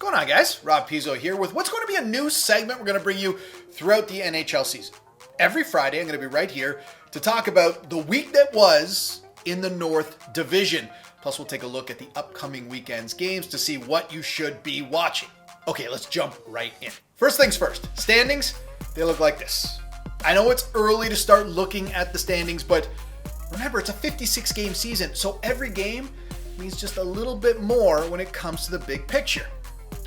What's going on, guys? Rob Pizzo here with what's going to be a new segment we're going to bring you throughout the NHL season. Every Friday, I'm going to be right here to talk about the week that was in the North Division. Plus, we'll take a look at the upcoming weekend's games to see what you should be watching. Okay, let's jump right in. First things first, standings, they look like this. I know it's early to start looking at the standings, but remember, it's a 56-game season, so every game means just a little bit more when it comes to the big picture.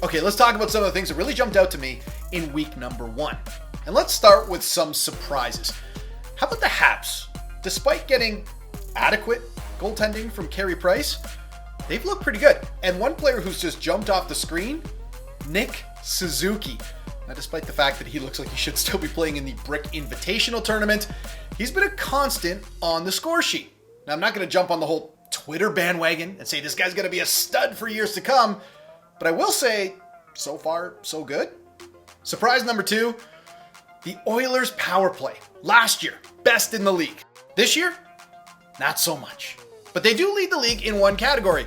Okay, let's talk about some of the things that really jumped out to me in week number 1. And let's start with some surprises. How about the Habs? Despite getting adequate goaltending from Carey Price, they've looked pretty good. And one player who's just jumped off the screen, Nick Suzuki. Now, despite the fact that he looks like he should still be playing in the Brick Invitational Tournament, he's been a constant on the score sheet. Now, I'm not going to jump on the whole Twitter bandwagon and say this guy's going to be a stud for years to come, but I will say, so far, so good. Surprise number 2, the Oilers' power play. Last year, best in the league. This year, not so much. But they do lead the league in one category: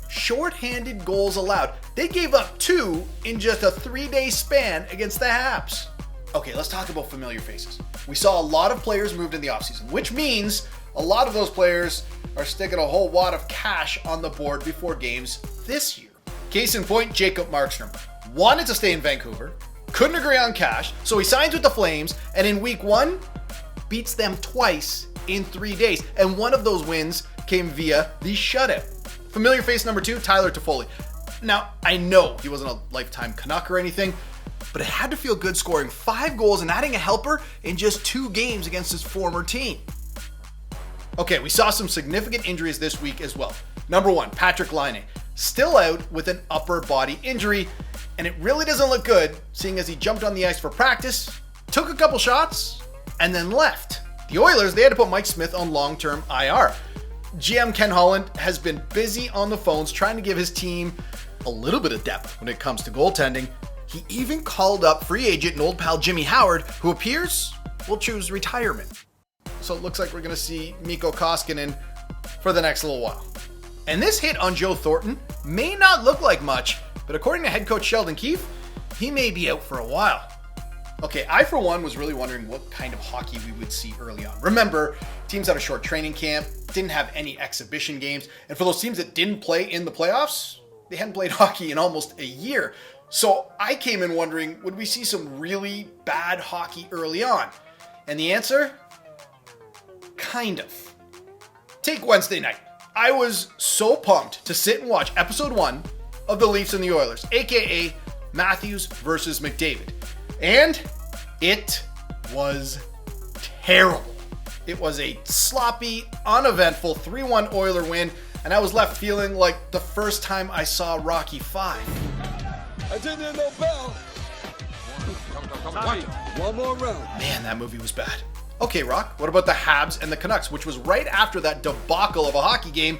shorthanded goals allowed. They gave up 2 in just a 3-day span against the Habs. Okay, let's talk about familiar faces. We saw a lot of players moved in the offseason, which means a lot of those players are sticking a whole wad of cash on the board before games this year. Case in point, Jacob Markstrom wanted to stay in Vancouver, couldn't agree on cash, so he signs with the Flames, and in week 1, beats them twice in 3 days. And one of those wins came via the shutout. Familiar face number 2, Tyler Toffoli. Now, I know he wasn't a lifetime Canuck or anything, but it had to feel good scoring 5 goals and adding a helper in just 2 games against his former team. Okay, we saw some significant injuries this week as well. Number 1, Patrick Laine, still out with an upper body injury, and it really doesn't look good, seeing as he jumped on the ice for practice, took a couple shots, and then left. The Oilers, they had to put Mike Smith on long-term IR. GM Ken Holland has been busy on the phones trying to give his team a little bit of depth when it comes to goaltending. He even called up free agent and old pal Jimmy Howard, who appears will choose retirement. So it looks like we're going to see Mikko Koskinen for the next little while. And this hit on Joe Thornton may not look like much, but according to head coach Sheldon Keefe, he may be out for a while. Okay, I for one was really wondering what kind of hockey we would see early on. Remember, teams had a short training camp, didn't have any exhibition games, and for those teams that didn't play in the playoffs, they hadn't played hockey in almost a year. So I came in wondering, would we see some really bad hockey early on? And the answer? Kind of. Take Wednesday night. I was so pumped to sit and watch episode 1 of the Leafs and the Oilers, aka Matthews versus McDavid. And it was terrible. It was a sloppy, uneventful 3-1 Oiler win, and I was left feeling like the first time I saw Rocky V. I didn't hear no bell. One more round. Man, that movie was bad. Okay, Rock, what about the Habs and the Canucks, which was right after that debacle of a hockey game?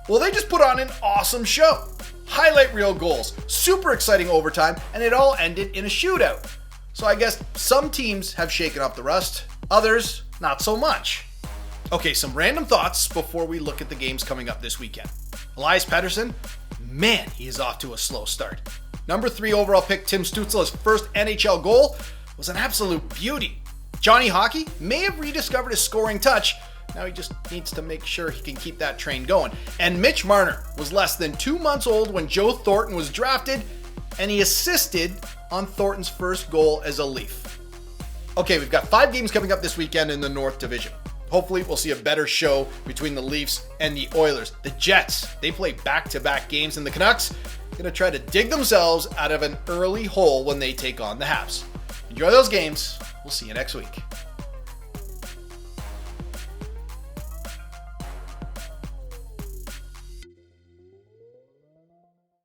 Well, they just put on an awesome show. Highlight reel goals, super exciting overtime, and it all ended in a shootout. So I guess some teams have shaken off the rust, others not so much. Okay, some random thoughts before we look at the games coming up this weekend. Elias Pettersson, man, he is off to a slow start. Number 3 overall pick Tim Stützle's first NHL goal was an absolute beauty. Johnny Hockey may have rediscovered his scoring touch. Now he just needs to make sure he can keep that train going. And Mitch Marner was less than 2 months old when Joe Thornton was drafted, and he assisted on Thornton's first goal as a Leaf. Okay, we've got 5 games coming up this weekend in the North Division. Hopefully we'll see a better show between the Leafs and the Oilers. The Jets, they play back-to-back games, and the Canucks going to try to dig themselves out of an early hole when they take on the Habs. Enjoy those games. We'll see you next week.